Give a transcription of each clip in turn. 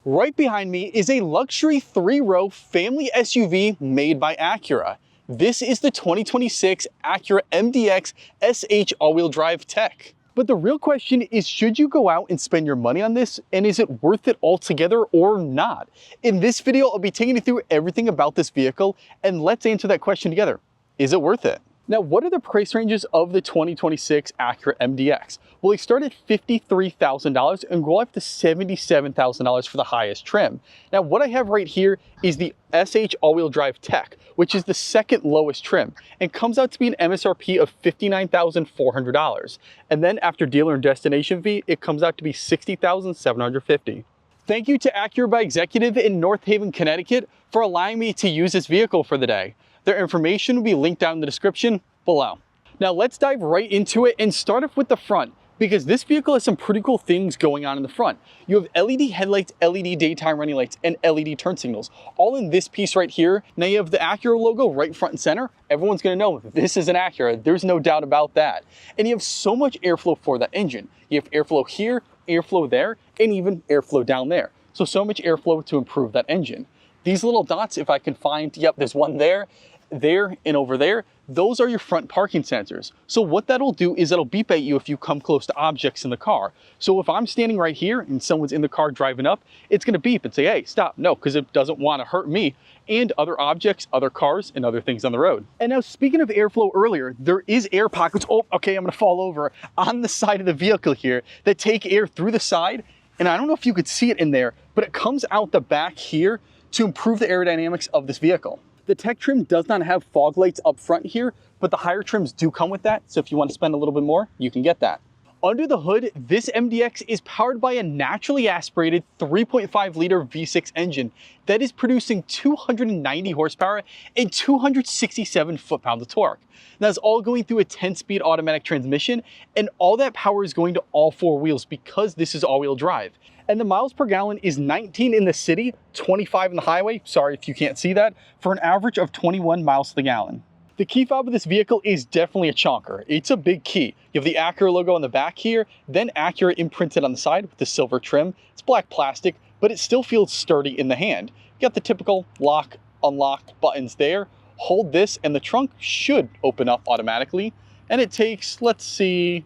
Right behind me is a luxury 3-row family SUV made by Acura. This is the 2026 Acura MDX SH all-wheel drive tech. But the real question is, should you go out and spend your money on this, and is it worth it altogether or not? In this video, I'll be taking you through everything about this vehicle, and let's answer that question together. Is it worth it? Now, what are the price ranges of the 2026 Acura MDX? Well, they start at $53,000 and go up to $77,000 for the highest trim. Now, what I have right here is the SH all-wheel drive tech, which is the second lowest trim, and comes out to be an MSRP of $59,400. And then after dealer and destination fee, it comes out to be $60,750. Thank you to Acura by Executive in North Haven, Connecticut for allowing me to use this vehicle for the day. Their information will be linked down in the description below. Now let's dive right into it and start off with the front, because this vehicle has some pretty cool things going on in the front. You have LED headlights, LED daytime running lights, and LED turn signals, all in this piece right here. Now you have the Acura logo right front and center. Everyone's gonna know this is an Acura. There's no doubt about that. And you have so much airflow for that engine. You have airflow here, airflow there, and even airflow down there. So much airflow to improve that engine. These little dots, if I can find, yep, there's one there, and over there, those are your front parking sensors. So what that'll do is it'll beep at you if you come close to objects in the car. So if I'm standing right here and someone's in the car driving up, it's gonna beep and say, hey, stop, no, because it doesn't wanna hurt me and other objects, other cars, and other things on the road. And now, speaking of airflow earlier, there is air pockets, oh, okay, I'm gonna fall over, on the side of the vehicle here that take air through the side. And I don't know if you could see it in there, but it comes out the back here to improve the aerodynamics of this vehicle. The tech trim does not have fog lights up front here, but the higher trims do come with that. So if you want to spend a little bit more, you can get that. Under the hood, this MDX is powered by a naturally aspirated 3.5 liter V6 engine that is producing 290 horsepower and 267 foot-pounds of torque. That's all going through a 10-speed automatic transmission, and all that power is going to all four wheels because this is all-wheel drive. And the miles per gallon is 19 in the city, 25 in the highway, sorry if you can't see that, for an average of 21 miles to the gallon. The key fob of this vehicle is definitely a chonker. It's a big key. You have the Acura logo on the back here, then Acura imprinted on the side with the silver trim. It's black plastic, but it still feels sturdy in the hand. You got the typical lock, unlock buttons there. Hold this and the trunk should open up automatically. And it takes, let's see,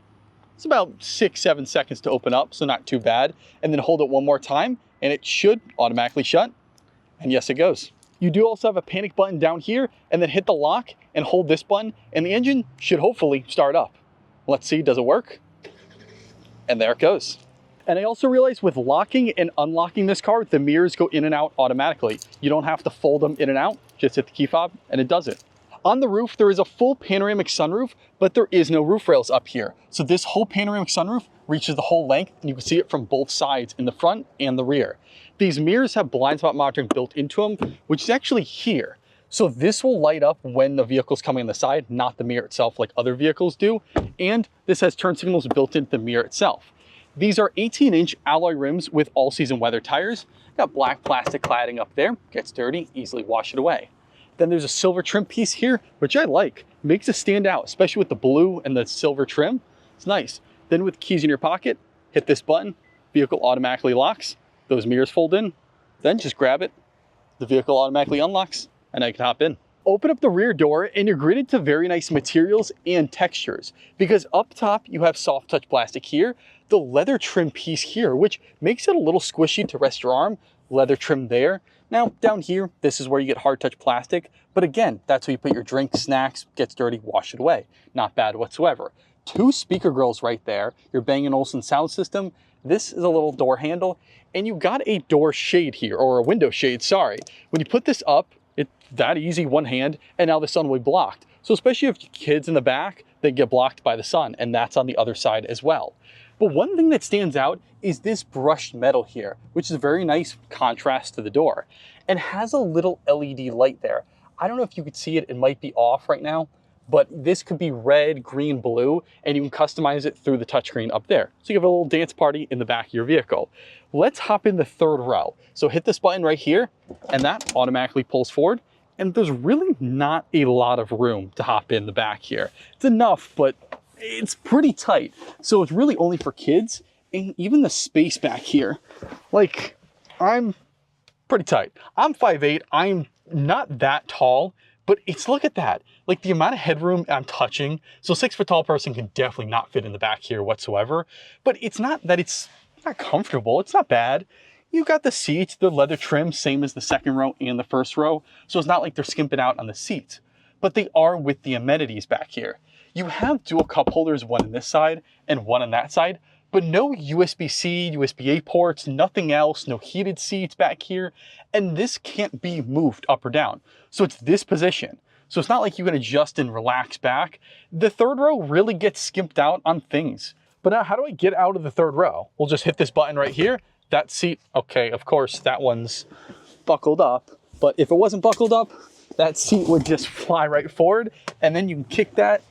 it's about 6-7 seconds to open up, so not too bad. And then hold it one more time and it should automatically shut. And yes, it goes. You do also have a panic button down here, and then hit the lock and hold this button and the engine should hopefully start up. Let's see, does it work? And there it goes. And I also realized with locking and unlocking this car, the mirrors go in and out automatically. You don't have to fold them in and out, just hit the key fob and it does it. On the roof, there is a full panoramic sunroof, but there is no roof rails up here. So this whole panoramic sunroof reaches the whole length, and you can see it from both sides in the front and the rear. These mirrors have blind spot monitoring built into them, which is actually here. So this will light up when the vehicle's coming on the side, not the mirror itself like other vehicles do. And this has turn signals built into the mirror itself. These are 18-inch alloy rims with all-season weather tires. Got black plastic cladding up there, gets dirty, easily wash it away. Then there's a silver trim piece here, which I like. Makes it stand out, especially with the blue and the silver trim. It's nice. Then with keys in your pocket, hit this button, vehicle automatically locks, those mirrors fold in, then just grab it, the vehicle automatically unlocks, and now you can hop in. Open up the rear door and you're greeted to very nice materials and textures, because up top you have soft touch plastic here, the leather trim piece here, which makes it a little squishy to rest your arm, leather trim there. Now down here, this is where you get hard touch plastic, but again, that's where you put your drinks, snacks, gets dirty, wash it away. Not bad whatsoever. 2 speaker grills right there, your Bang & Olufsen sound system. This is a little door handle, and you got a door shade here, or a window shade, sorry. When you put this up, it's that easy, one hand, and now the sun will be blocked. So especially if you have kids in the back, they get blocked by the sun, and that's on the other side as well. But one thing that stands out is this brushed metal here, which is a very nice contrast to the door, and has a little LED light there. I don't know if you could see it, it might be off right now, but this could be red, green, blue, and you can customize it through the touchscreen up there. So you have a little dance party in the back of your vehicle. Let's hop in the third row. So hit this button right here, and that automatically pulls forward. And there's really not a lot of room to hop in the back here. It's enough, but it's pretty tight. So it's really only for kids, and even the space back here. Like, I'm pretty tight. I'm 5'8", I'm not that tall, but look at that. Like the amount of headroom I'm touching. So 6 foot tall person can definitely not fit in the back here whatsoever, but it's not that it's not comfortable. It's not bad. You got the seats, the leather trim, same as the second row and the first row. So it's not like they're skimping out on the seats, but they are with the amenities back here. You have dual cup holders, one on this side and one on that side, but no USB-C, USB-A ports, nothing else, no heated seats back here. And this can't be moved up or down. So it's this position. So it's not like you can adjust and relax back. The third row really gets skimped out on things. But now how do I get out of the third row? We'll just hit this button right here. That seat, okay, of course, that one's buckled up. But if it wasn't buckled up, that seat would just fly right forward. And then you can kick that.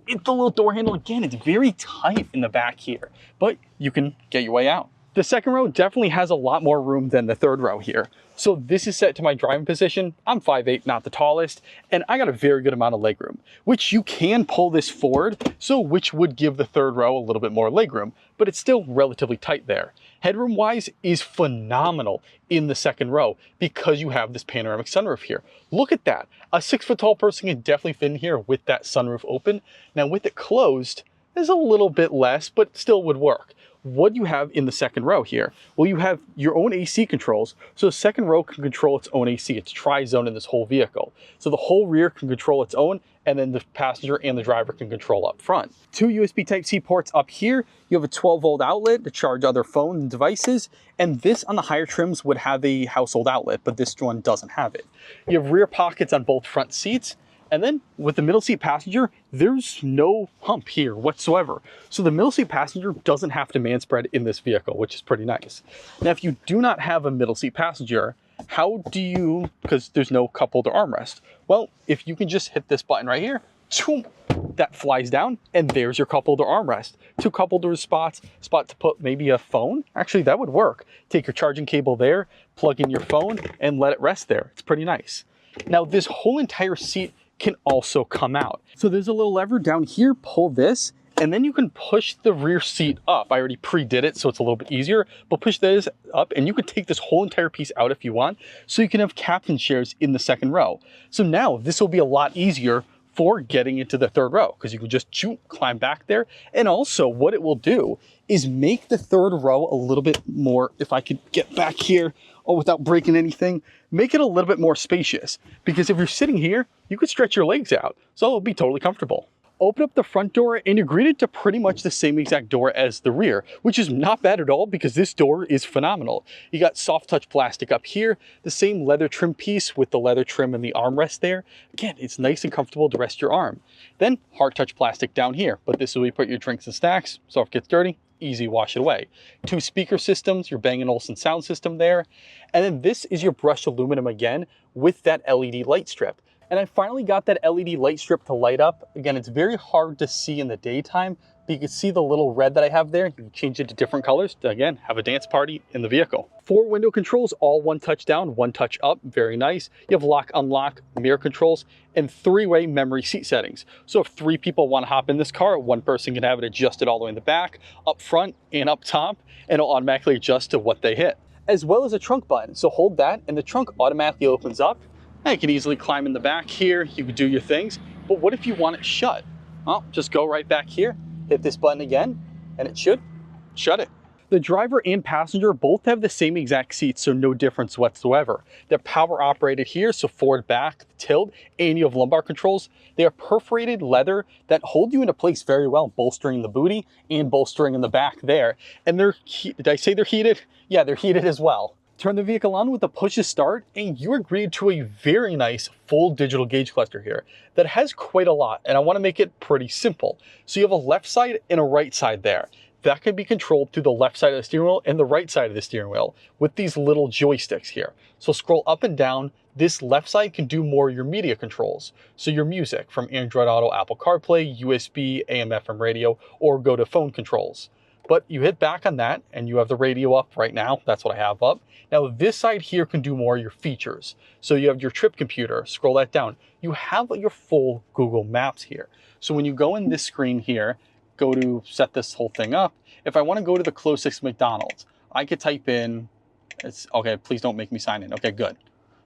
It's the little door handle. Again, it's very tight in the back here, but you can get your way out. The second row definitely has a lot more room than the third row here. So this is set to my driving position. I'm 5'8", not the tallest, and I got a very good amount of legroom, which you can pull this forward, so which would give the third row a little bit more legroom, but it's still relatively tight there. Headroom wise is phenomenal in the second row because you have this panoramic sunroof here. Look at that. A 6 foot tall person can definitely fit in here with that sunroof open. Now with it closed, there's a little bit less, but still would work. What do you have in the second row here? Well, you have your own AC controls. So the second row can control its own AC. It's tri-zone in this whole vehicle. So the whole rear can control its own, and then the passenger and the driver can control up front. 2 USB Type-C ports up here. You have a 12-volt outlet to charge other phones and devices. And this on the higher trims would have a household outlet, but this one doesn't have it. You have rear pockets on both front seats. And then with the middle seat passenger, there's no hump here whatsoever. So the middle seat passenger doesn't have to man spread in this vehicle, which is pretty nice. Now, if you do not have a middle seat passenger, how do you, because there's no cup holder armrest. Well, if you can just hit this button right here, that flies down and there's your cup holder armrest. 2 cup holder spots, spot to put maybe a phone. Actually, that would work. Take your charging cable there, plug in your phone and let it rest there. It's pretty nice. Now this whole entire seat can also come out. So there's a little lever down here, pull this, and then you can push the rear seat up. I already pre-did it, so it's a little bit easier, but push this up and you can take this whole entire piece out if you want, so you can have captain chairs in the second row. So now this will be a lot easier for getting into the third row, because you can just climb back there. And also what it will do is make the third row a little bit more, if I could get back here, without breaking anything, make it a little bit more spacious. Because if you're sitting here, you could stretch your legs out, so it'll be totally comfortable. Open up the front door and you're greeted to pretty much the same exact door as the rear, which is not bad at all because this door is phenomenal. You got soft touch plastic up here, the same leather trim piece with the leather trim and the armrest there. Again, it's nice and comfortable to rest your arm. Then hard touch plastic down here, but this is where you put your drinks and snacks, so if it gets dirty, easy wash it away. 2 speaker systems, your Bang & Olufsen sound system there. And then this is your brushed aluminum again with that LED light strip. And I finally got that LED light strip to light up. Again, it's very hard to see in the daytime, but you can see the little red that I have there. You can change it to different colors to, again, have a dance party in the vehicle. 4 window controls, all 1 touch down, 1 touch up, very nice. You have lock, unlock, mirror controls, and 3-way memory seat settings. So if 3 people want to hop in this car, 1 person can have it adjusted all the way in the back, up front, and up top, and it'll automatically adjust to what they hit. As well as a trunk button. So hold that, and the trunk automatically opens up. Now you can easily climb in the back here, you can do your things, but what if you want it shut? Well, just go right back here, hit this button again, and it should shut it. The driver and passenger both have the same exact seats, so no difference whatsoever. They're power operated here, so forward, back, tilt, and you have lumbar controls. They are perforated leather that hold you into place very well, bolstering the booty and bolstering in the back there. And did I say they're heated? Yeah, they're heated as well. Turn the vehicle on with a push to start and you are greeted to a very nice full digital gauge cluster here that has quite a lot, and I want to make it pretty simple. So you have a left side and a right side there. That can be controlled through the left side of the steering wheel and the right side of the steering wheel with these little joysticks here. So scroll up and down. This left side can do more of your media controls. So your music from Android Auto, Apple CarPlay, USB, AM, FM radio, or go to phone controls. But you hit back on that and you have the radio up right now. That's what I have up. Now this side here can do more of your features. So you have your trip computer, scroll that down. You have your full Google Maps here. So when you go in this screen here, go to set this whole thing up. If I want to go to the closest McDonald's, I could type in It's okay, please don't make me sign in. Okay, good.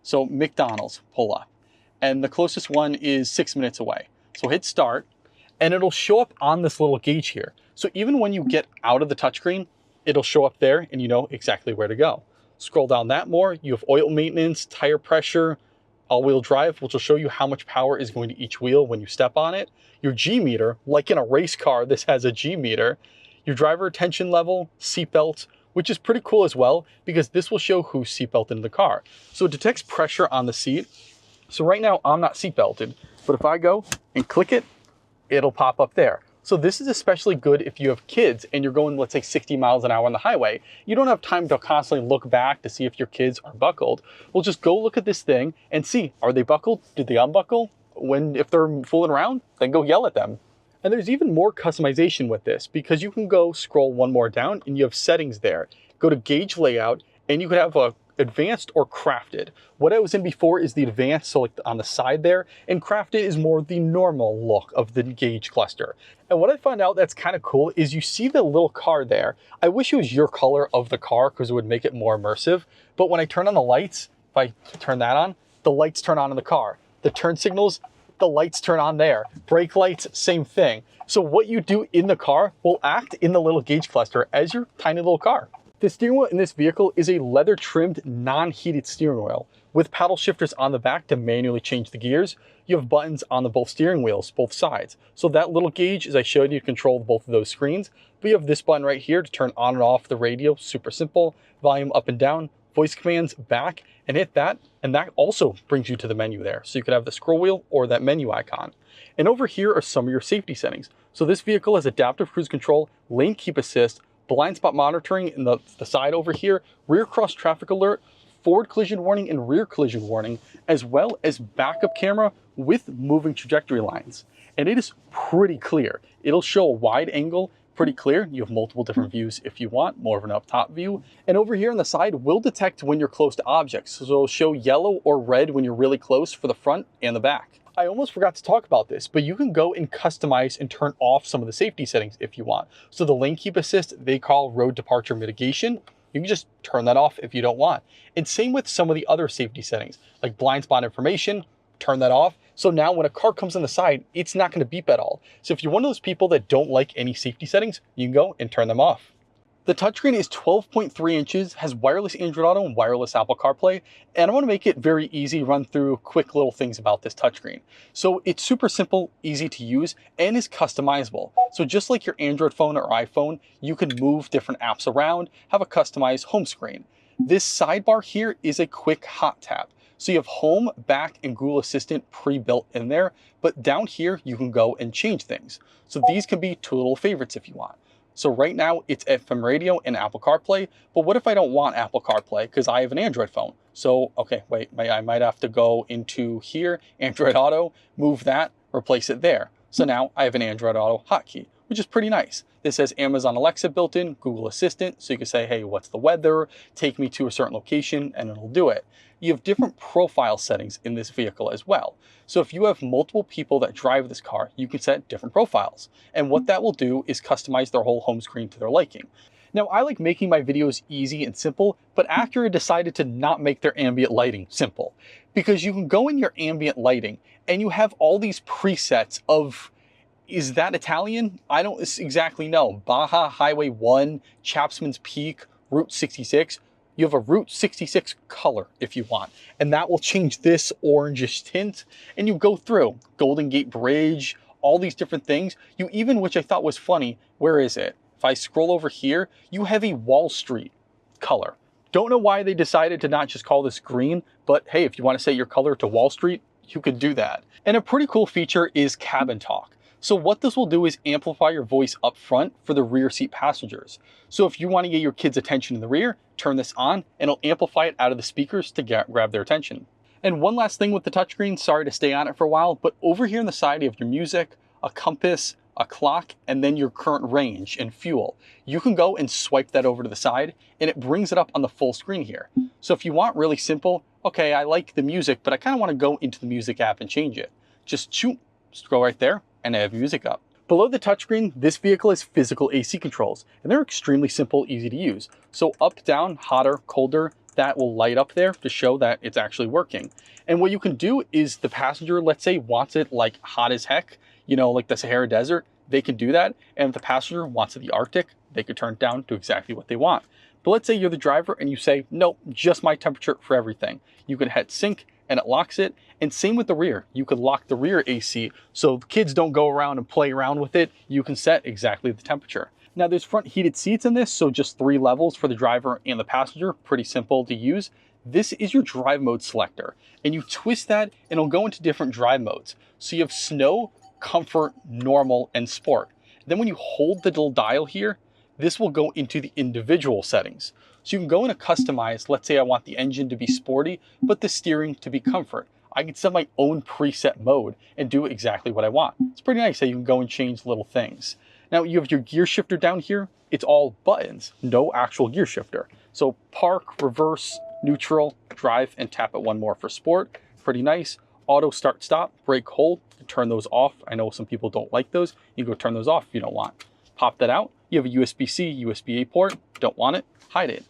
So McDonald's, pull up. And the closest one is 6 minutes away. So hit start, and it'll show up on this little gauge here. So even when you get out of the touchscreen, it'll show up there and you know exactly where to go. Scroll down that more, you have oil maintenance, tire pressure, all-wheel drive, which will show you how much power is going to each wheel when you step on it. Your G meter, like in a race car, this has a G meter. Your driver attention level, seatbelt, which is pretty cool as well, because this will show who's seatbelted in the car. So it detects pressure on the seat. So right now I'm not seatbelted, but if I go and click it, it'll pop up there. So this is especially good if you have kids and you're going, let's say 60 miles an hour on the highway. You don't have time to constantly look back to see if your kids are buckled. Well, just go look at this thing and see, are they buckled? Did they unbuckle? If they're fooling around, then go yell at them. And there's even more customization with this because you can go scroll one more down and you have settings there. Go to gauge layout and you could have a advanced or crafted. What I was in before is the advanced, so like on the side there, and crafted is more the normal look of the gauge cluster. And what I found out that's kind of cool is you see the little car there. I wish it was your color of the car because it would make it more immersive. But when I turn on the lights, if I turn that on, the lights turn on in the car. The turn signals, the lights turn on there. Brake lights, same thing. So what you do in the car will act in the little gauge cluster as your tiny little car. The steering wheel in this vehicle is a leather trimmed, non-heated steering wheel with paddle shifters on the back to manually change the gears. You have buttons on the both steering wheels, both sides. So that little gauge, as I showed you, control both of those screens. But you have this button right here to turn on and off the radio, super simple. Volume up and down, voice commands back, and hit that. And that also brings you to the menu there. So you could have the scroll wheel or that menu icon. And over here are some of your safety settings. So this vehicle has adaptive cruise control, lane keep assist, blind spot monitoring in the side over here, rear cross traffic alert, forward collision warning and rear collision warning, as well as backup camera with moving trajectory lines. And it is pretty clear. It'll show a wide angle, pretty clear. You have multiple different views if you want, more of an up top view. And over here on the side will detect when you're close to objects. So it'll show yellow or red when you're really close for the front and the back. I almost forgot to talk about this, but you can go and customize and turn off some of the safety settings if you want. So the lane keep assist, they call road departure mitigation. You can just turn that off if you don't want. And same with some of the other safety settings, like blind spot information, turn that off. So now when a car comes on the side, it's not gonna beep at all. So if you're one of those people that don't like any safety settings, you can go and turn them off. The touchscreen is 12.3 inches, has wireless Android Auto and wireless Apple CarPlay, and I want to make it very easy, run through quick little things about this touchscreen. So it's super simple, easy to use, and is customizable. So just like your Android phone or iPhone, you can move different apps around, have a customized home screen. This sidebar here is a quick hot tap. So you have home, back, and Google Assistant pre-built in there, but down here you can go and change things. So these can be two little favorites if you want. So right now it's FM radio and Apple CarPlay, but what if I don't want Apple CarPlay because I have an Android phone? So, okay, wait, I might have to go into here, Android Auto, move that, replace it there. So now I have an Android Auto hotkey, which is pretty nice. This has Amazon Alexa built in, Google Assistant, so you can say, hey, what's the weather? Take me to a certain location, and it'll do it. You have different profile settings in this vehicle as well. So if you have multiple people that drive this car, you can set different profiles. And what that will do is customize their whole home screen to their liking. Now, I like making my videos easy and simple, but Acura decided to not make their ambient lighting simple. Because you can go in your ambient lighting and you have all these presets of, is that Italian? I don't exactly know. Baja Highway 1, Chapsman's Peak, Route 66. You have a Route 66 color if you want, and that will change this orangish tint. And you go through Golden Gate Bridge, all these different things. You even, which I thought was funny, where is it? If I scroll over here, you have a Wall Street color. Don't know why they decided to not just call this green, but hey, if you want to set your color to Wall Street, you could do that. And a pretty cool feature is cabin talk. So what this will do is amplify your voice up front for the rear seat passengers. So if you want to get your kids' attention in the rear, turn this on and it'll amplify it out of the speakers to grab their attention. And one last thing with the touchscreen, sorry to stay on it for a while, but over here on the side you have your music, a compass, a clock, and then your current range and fuel. You can go and swipe that over to the side and it brings it up on the full screen here. So if you want really simple, okay, I like the music, but I kind of want to go into the music app and change it. Just go right there and I have music up. Below the touchscreen, this vehicle has physical AC controls, and they're extremely simple, easy to use. So up, down, hotter, colder, that will light up there to show that it's actually working. And what you can do is the passenger, let's say, wants it like hot as heck, you know, like the Sahara Desert, they can do that. And if the passenger wants it the Arctic, they could turn it down to exactly what they want. But let's say you're the driver and you say, nope, just my temperature for everything. You can hit sync and it locks it. And same with the rear. You could lock the rear AC so the kids don't go around and play around with it. You can set exactly the temperature. Now there's front heated seats in this, so just 3 levels for the driver and the passenger. Pretty simple to use. This is your drive mode selector, and you twist that and it'll go into different drive modes. So you have snow, comfort, normal, and sport. Then when you hold the little dial here, this will go into the individual settings. So you can go in and customize, let's say I want the engine to be sporty, but the steering to be comfort. I can set my own preset mode and do exactly what I want. It's pretty nice that you can go and change little things. Now you have your gear shifter down here. It's all buttons, no actual gear shifter. So park, reverse, neutral, drive, and tap it one more for sport. Pretty nice. Auto start stop, brake hold, turn those off. I know some people don't like those. You can go turn those off if you don't want. Pop that out. You have a USB-C, USB-A port. Don't want it, hide it.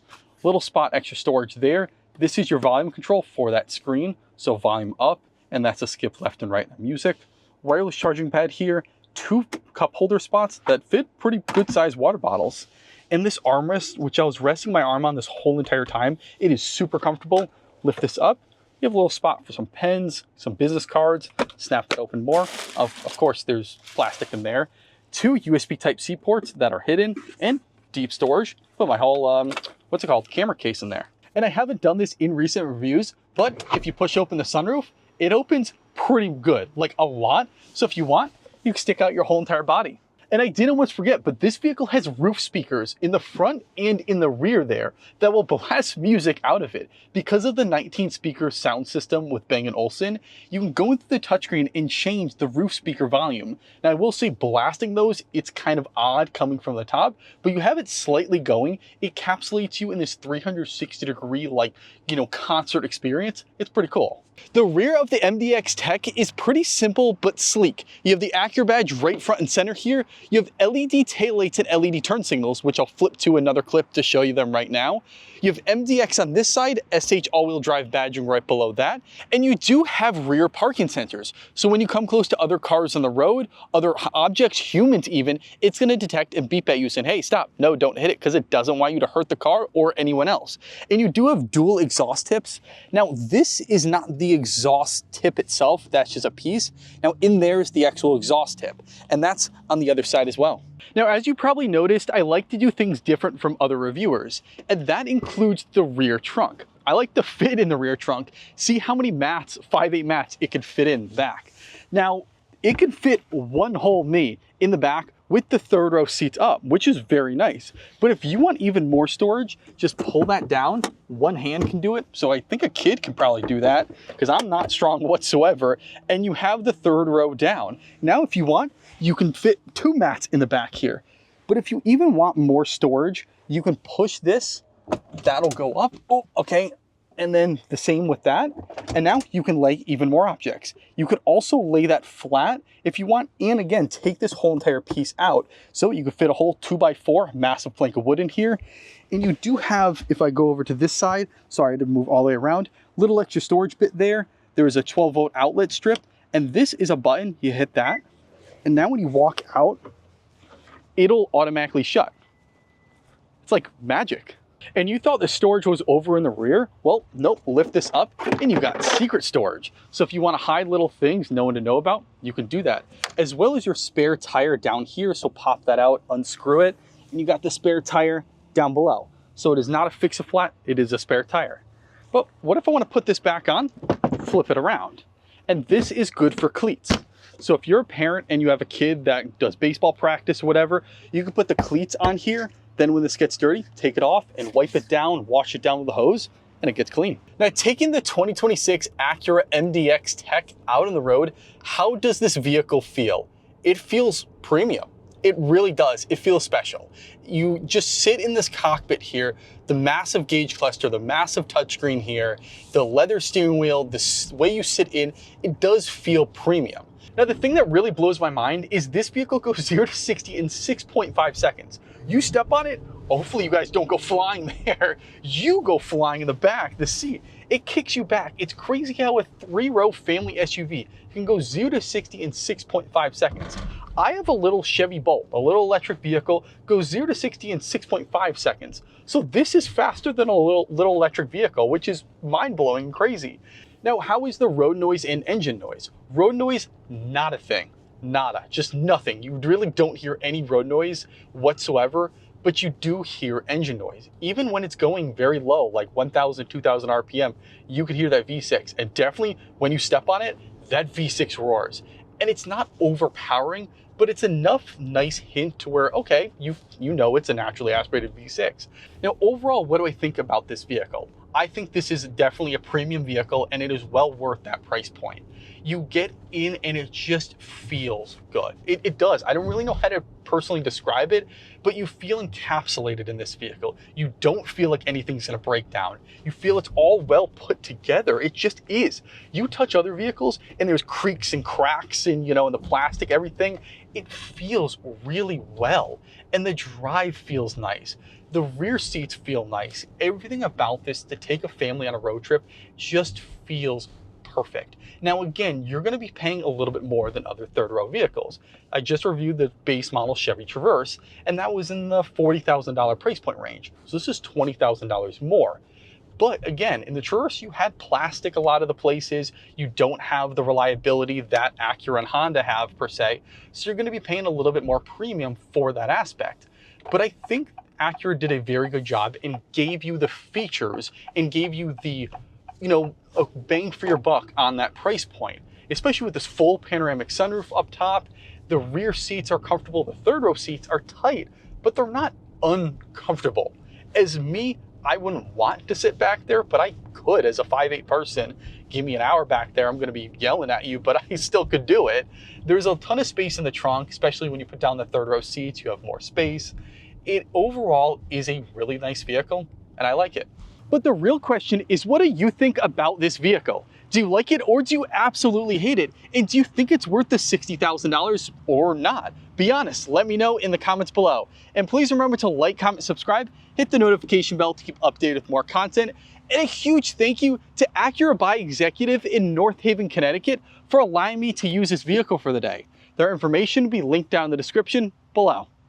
Little spot extra storage there. This is your volume control for that screen. So volume up, and that's a skip left and right in music. Wireless charging pad here. 2 cup holder spots that fit pretty good sized water bottles. And this armrest, which I was resting my arm on this whole entire time, it is super comfortable. Lift this up. You have a little spot for some pens, some business cards. Snap that open more. Of course, there's plastic in there. 2 USB Type-C ports that are hidden, and deep storage. Put my whole, what's it called, camera case in there. And I haven't done this in recent reviews, but if you push open the sunroof, it opens pretty good, like a lot. So if you want, you can stick out your whole entire body. And I didn't almost forget, but this vehicle has roof speakers in the front and in the rear there that will blast music out of it. Because of the 19 speaker sound system with Bang & Olufsen, you can go into the touchscreen and change the roof speaker volume. Now I will say blasting those, it's kind of odd coming from the top, but you have it slightly going. It encapsulates you in this 360-degree, like, you know, concert experience. It's pretty cool. The rear of the MDX Tech is pretty simple but sleek. You have the Acura badge right front and center here. You have LED taillights and LED turn signals, which I'll flip to another clip to show you them right now. You have MDX on this side, SH all-wheel drive badging right below that, and you do have rear parking sensors. So when you come close to other cars on the road, other objects, humans even, it's gonna detect and beep at you saying, hey, stop, no, don't hit it, because it doesn't want you to hurt the car or anyone else. And you do have dual exhaust tips. Now, this is not the exhaust tip itself, that's just a piece. Now, in there is the actual exhaust tip, and that's on the other side as well. Now, as you probably noticed, I like to do things different from other reviewers, and that includes the rear trunk. I like to fit in the rear trunk, see how many mats, 5/8 mats, it could fit in back. Now, it could fit one whole me in the back with the 3rd row seats up, which is very nice. But if you want even more storage, just pull that down. One hand can do it. So I think a kid can probably do that because I'm not strong whatsoever. And you have the 3rd row down. Now, if you want, you can fit 2 mats in the back here. But if you even want more storage, you can push this, that'll go up. Oh, okay. And then the same with that. And now you can lay even more objects. You could also lay that flat if you want, and again, take this whole entire piece out. So you could fit a whole 2x4 massive plank of wood in here. And you do have, if I go over to this side, sorry to move all the way around, little extra storage bit there. There is a 12-volt outlet strip, and this is a button. You hit that, and now when you walk out, it'll automatically shut. It's like magic. And you thought the storage was over in the rear? Well, nope, lift this up and you've got secret storage. So if you want to hide little things no one to know about, you can do that. As well as your spare tire down here. So pop that out, unscrew it, and you got the spare tire down below. So it is not a fix-a-flat, it is a spare tire. But what if I want to put this back on? Flip it around. And this is good for cleats. So if you're a parent and you have a kid that does baseball practice or whatever, you can put the cleats on here. Then when this gets dirty, take it off and wipe it down, wash it down with a hose, and it gets clean. Now, taking the 2026 Acura MDX Tech out on the road, how does this vehicle feel? It feels premium. It really does. It feels special. You just sit in this cockpit here, the massive gauge cluster, the massive touchscreen here, the leather steering wheel, the way you sit in, it does feel premium. Now, the thing that really blows my mind is this vehicle goes 0 to 60 in 6.5 seconds. You step on it, hopefully you guys don't go flying there. You go flying in the back, the seat. It kicks you back. It's crazy how a 3-row family SUV can go 0 to 60 in 6.5 seconds. I have a little Chevy Bolt, a little electric vehicle, goes 0 to 60 in 6.5 seconds. So this is faster than a little electric vehicle, which is mind-blowing and crazy. Now, how is the road noise and engine noise? Road noise, not a thing. Nada, just nothing. You really don't hear any road noise whatsoever, but you do hear engine noise. Even when it's going very low, like 1,000, 2,000 RPM, you can hear that V6. And definitely when you step on it, that V6 roars. And it's not overpowering, but it's enough nice hint to where, okay, you know it's a naturally aspirated V6. Now, overall, what do I think about this vehicle? I think this is definitely a premium vehicle and it is well worth that price point. You get in and it just feels good. It does. I don't really know how to personally describe it, but you feel encapsulated in this vehicle. You don't feel like anything's gonna break down. You feel it's all well put together. It just is. You touch other vehicles and there's creaks and cracks and, in the plastic, everything. It feels really well. And the drive feels nice. The rear seats feel nice. Everything about this to take a family on a road trip just feels perfect. Now, again, you're gonna be paying a little bit more than other third-row vehicles. I just reviewed the base model Chevy Traverse, and that was in the $40,000 price point range. So this is $20,000 more. But again, in the Traverse, you had plastic a lot of the places. You don't have the reliability that Acura and Honda have per se. So you're gonna be paying a little bit more premium for that aspect. But I think Acura did a very good job and gave you the features and gave you the, a bang for your buck on that price point, especially with this full panoramic sunroof up top. The rear seats are comfortable. The third row seats are tight, but they're not uncomfortable. As me, I wouldn't want to sit back there, but I could as a 5'8" person. Give me an hour back there, I'm gonna be yelling at you, but I still could do it. There's a ton of space in the trunk, especially when you put down the third row seats, you have more space. It overall is a really nice vehicle, and I like it. But the real question is, what do you think about this vehicle? Do you like it or do you absolutely hate it? And do you think it's worth the $60,000 or not? Be honest, let me know in the comments below. And please remember to like, comment, subscribe, hit the notification bell to keep updated with more content. And a huge thank you to Acura Buy Executive in North Haven, Connecticut for allowing me to use this vehicle for the day. Their information will be linked down in the description below.